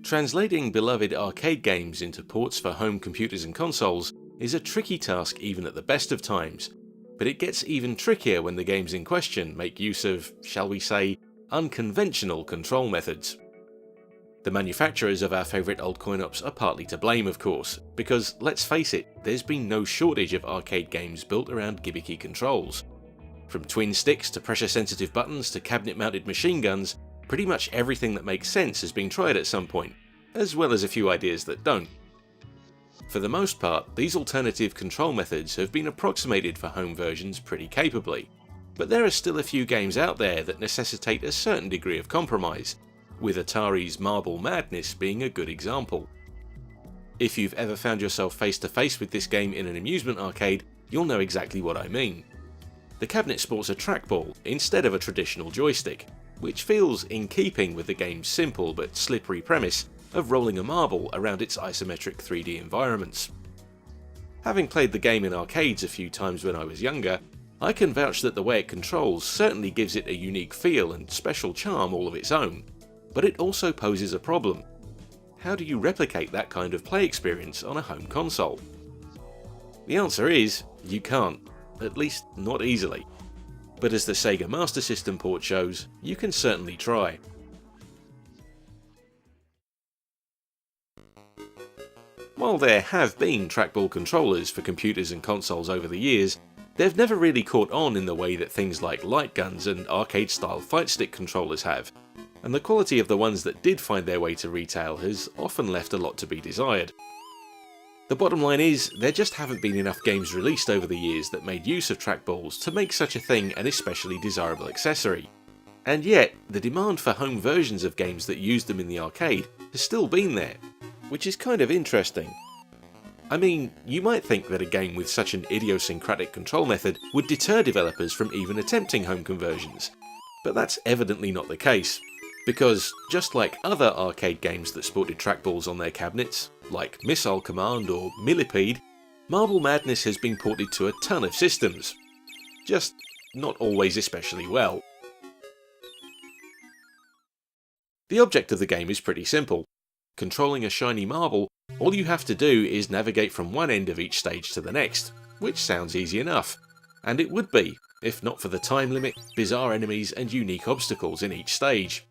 Translating beloved arcade games into ports for home computers and consoles is a tricky task even at the best of times, but it gets even trickier when the games in question make use of, shall we say, unconventional control methods. The manufacturers of our favourite old coin-ops are partly to blame, of course, because let's face it, there's been no shortage of arcade games built around gimmicky controls. From twin sticks to pressure-sensitive buttons to cabinet-mounted machine guns, pretty much everything that makes sense has been tried at some point, as well as a few ideas that don't. For the most part, these alternative control methods have been approximated for home versions pretty capably, but there are still a few games out there that necessitate a certain degree of compromise, with Atari's Marble Madness being a good example. If you've ever found yourself face to face with this game in an amusement arcade, you'll know exactly what I mean. The cabinet sports a trackball instead of a traditional joystick, which feels in keeping with the game's simple but slippery premise of rolling a marble around its isometric 3D environments. Having played the game in arcades a few times when I was younger, I can vouch that the way it controls certainly gives it a unique feel and special charm all of its own, but it also poses a problem. How do you replicate that kind of play experience on a home console? The answer is, you can't, at least not easily. But as the Sega Master System port shows, you can certainly try. While there have been trackball controllers for computers and consoles over the years, they've never really caught on in the way that things like light guns and arcade-style fight stick controllers have, and the quality of the ones that did find their way to retail has often left a lot to be desired. The bottom line is, there just haven't been enough games released over the years that made use of trackballs to make such a thing an especially desirable accessory. And yet, the demand for home versions of games that used them in the arcade has still been there, which is kind of interesting. I mean, you might think that a game with such an idiosyncratic control method would deter developers from even attempting home conversions, but that's evidently not the case. Because, just like other arcade games that sported trackballs on their cabinets, like Missile Command or Millipede, Marble Madness has been ported to a ton of systems. Just not always especially well. The object of the game is pretty simple. Controlling a shiny marble, all you have to do is navigate from one end of each stage to the next, which sounds easy enough. And it would be, if not for the time limit, bizarre enemies and unique obstacles in each stage.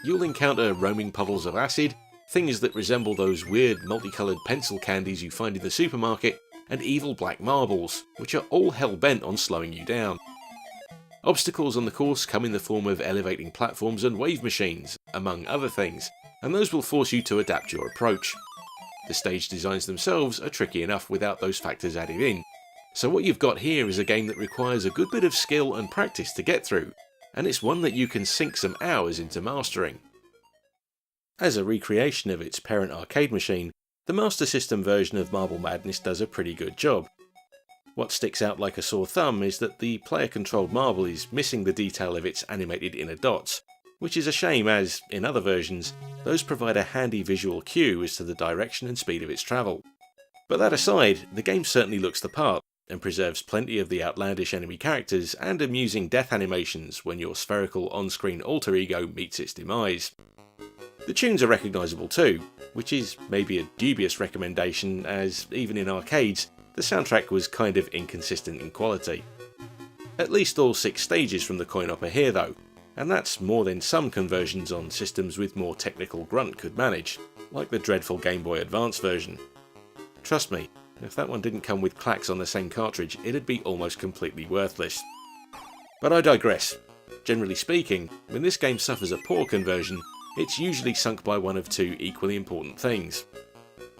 You'll encounter roaming puddles of acid, things that resemble those weird multicoloured pencil candies you find in the supermarket, and evil black marbles, which are all hell-bent on slowing you down. Obstacles on the course come in the form of elevating platforms and wave machines, among other things, and those will force you to adapt your approach. The stage designs themselves are tricky enough without those factors added in, so what you've got here is a game that requires a good bit of skill and practice to get through, and it's one that you can sink some hours into mastering. As a recreation of its parent arcade machine, the Master System version of Marble Madness does a pretty good job. What sticks out like a sore thumb is that the player-controlled marble is missing the detail of its animated inner dots, which is a shame as, in other versions, those provide a handy visual cue as to the direction and speed of its travel. But that aside, the game certainly looks the part, and preserves plenty of the outlandish enemy characters and amusing death animations when your spherical on-screen alter ego meets its demise. The tunes are recognisable too, which is maybe a dubious recommendation as, even in arcades, the soundtrack was kind of inconsistent in quality. At least all 6 stages from the coin-op are here though, and that's more than some conversions on systems with more technical grunt could manage, like the dreadful Game Boy Advance version. Trust me, if that one didn't come with clacks on the same cartridge, it'd be almost completely worthless. But I digress. Generally speaking, when this game suffers a poor conversion, it's usually sunk by one of 2 equally important things.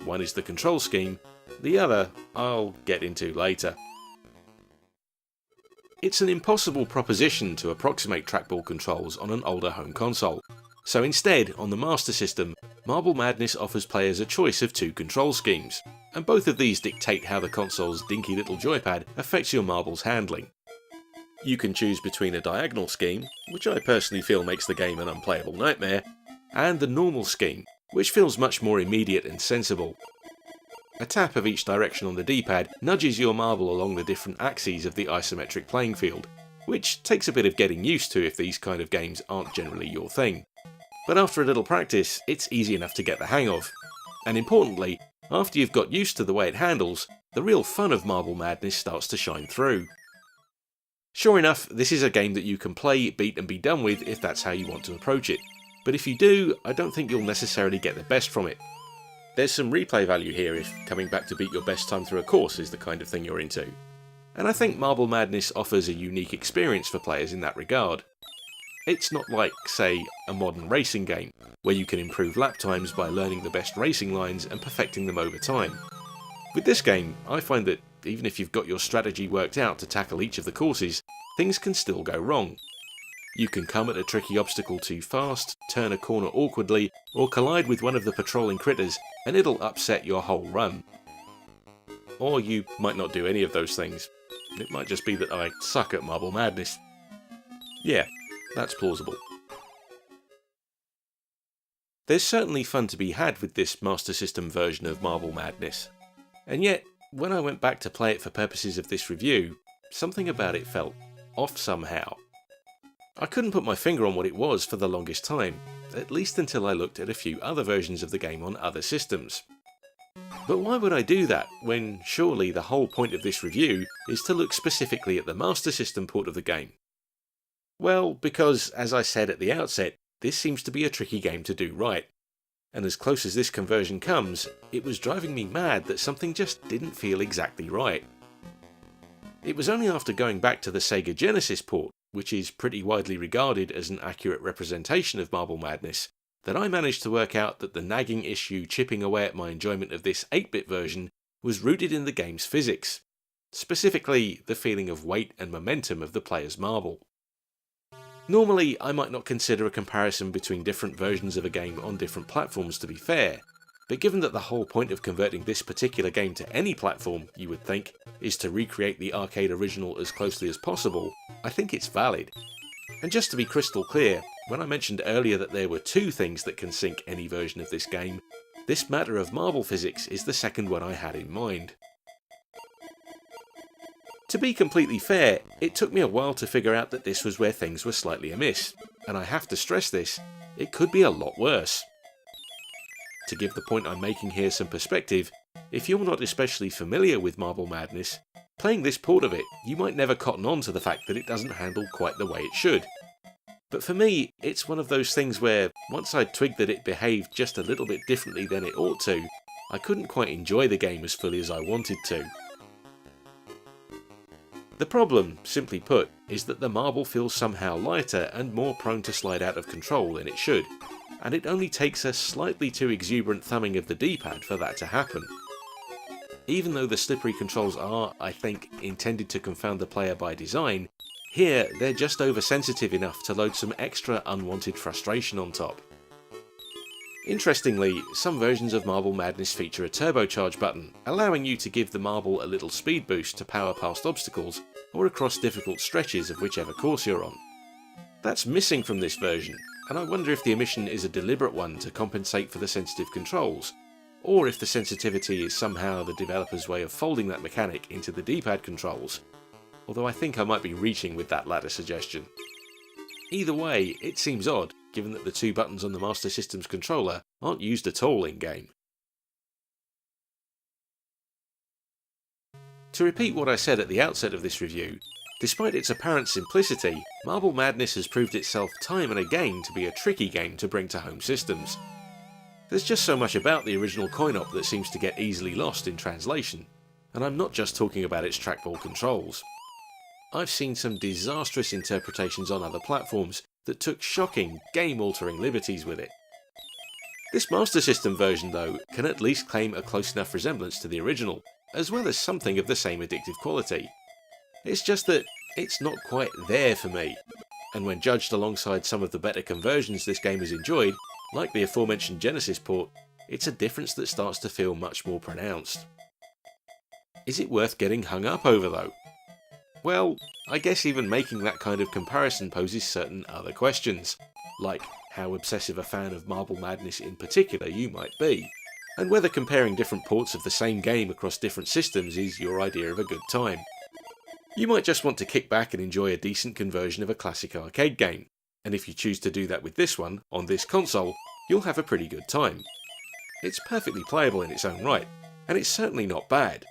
One is the control scheme, the other I'll get into later. It's an impossible proposition to approximate trackball controls on an older home console, so instead, on the Master System, Marble Madness offers players a choice of 2 control schemes, and both of these dictate how the console's dinky little joypad affects your marble's handling. You can choose between a diagonal scheme, which I personally feel makes the game an unplayable nightmare, and the normal scheme, which feels much more immediate and sensible. A tap of each direction on the D-pad nudges your marble along the different axes of the isometric playing field, which takes a bit of getting used to if these kind of games aren't generally your thing. but after a little practice, it's easy enough to get the hang of. And importantly, after you've got used to the way it handles, the real fun of Marble Madness starts to shine through. Sure enough, this is a game that you can play, beat and be done with if that's how you want to approach it. But if you do, I don't think you'll necessarily get the best from it. There's some replay value here if coming back to beat your best time through a course is the kind of thing you're into. And I think Marble Madness offers a unique experience for players in that regard. It's not like, say, a modern racing game, where you can improve lap times by learning the best racing lines and perfecting them over time. With this game, I find that even if you've got your strategy worked out to tackle each of the courses, things can still go wrong. You can come at a tricky obstacle too fast, turn a corner awkwardly, or collide with one of the patrolling critters, and it'll upset your whole run. Or you might not do any of those things. It might just be that I suck at Marble Madness. Yeah, that's plausible. There's certainly fun to be had with this Master System version of Marble Madness. And yet, when I went back to play it for purposes of this review, something about it felt off somehow. I couldn't put my finger on what it was for the longest time, at least until I looked at a few other versions of the game on other systems. But why would I do that, when surely the whole point of this review is to look specifically at the Master System port of the game? Well, because, as I said at the outset, this seems to be a tricky game to do right. And as close as this conversion comes, it was driving me mad that something just didn't feel exactly right. It was only after going back to the Sega Genesis port, which is pretty widely regarded as an accurate representation of Marble Madness, that I managed to work out that the nagging issue chipping away at my enjoyment of this 8-bit version was rooted in the game's physics, specifically the feeling of weight and momentum of the player's marble. Normally, I might not consider a comparison between different versions of a game on different platforms to be fair, but given that the whole point of converting this particular game to any platform, you would think, is to recreate the arcade original as closely as possible, I think it's valid. And just to be crystal clear, when I mentioned earlier that there were two things that can sink any version of this game, this matter of marble physics is the second one I had in mind. To be completely fair, it took me a while to figure out that this was where things were slightly amiss, and I have to stress this, it could be a lot worse. To give the point I'm making here some perspective, if you're not especially familiar with Marble Madness, playing this port of it, you might never cotton on to the fact that it doesn't handle quite the way it should. But for me, it's one of those things where, once I'd twigged that it behaved just a little bit differently than it ought to, I couldn't quite enjoy the game as fully as I wanted to. The problem, simply put, is that the marble feels somehow lighter and more prone to slide out of control than it should, and it only takes a slightly too exuberant thumbing of the D-pad for that to happen. Even though the slippery controls are, I think, intended to confound the player by design, here they're just oversensitive enough to load some extra unwanted frustration on top. Interestingly, some versions of Marble Madness feature a turbocharge button, allowing you to give the marble a little speed boost to power past obstacles or across difficult stretches of whichever course you're on. That's missing from this version, and I wonder if the omission is a deliberate one to compensate for the sensitive controls, or if the sensitivity is somehow the developer's way of folding that mechanic into the D-pad controls, although I think I might be reaching with that latter suggestion. Either way, it seems odd, given that the two buttons on the Master System's controller aren't used at all in-game. To repeat what I said at the outset of this review, despite its apparent simplicity, Marble Madness has proved itself time and again to be a tricky game to bring to home systems. There's just so much about the original coin-op that seems to get easily lost in translation, and I'm not just talking about its trackball controls. I've seen some disastrous interpretations on other platforms that took shocking, game-altering liberties with it. This Master System version, though, can at least claim a close enough resemblance to the original, as well as something of the same addictive quality. It's just that it's not quite there for me, and when judged alongside some of the better conversions this game has enjoyed, like the aforementioned Genesis port, it's a difference that starts to feel much more pronounced. Is it worth getting hung up over, though? Well, I guess even making that kind of comparison poses certain other questions, like how obsessive a fan of Marble Madness in particular you might be, and whether comparing different ports of the same game across different systems is your idea of a good time. You might just want to kick back and enjoy a decent conversion of a classic arcade game, and if you choose to do that with this one, on this console, you'll have a pretty good time. It's perfectly playable in its own right, and it's certainly not bad.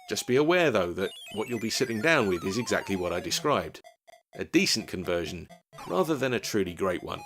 Just be aware though that what you'll be sitting down with is exactly what I described. A decent conversion, rather than a truly great one.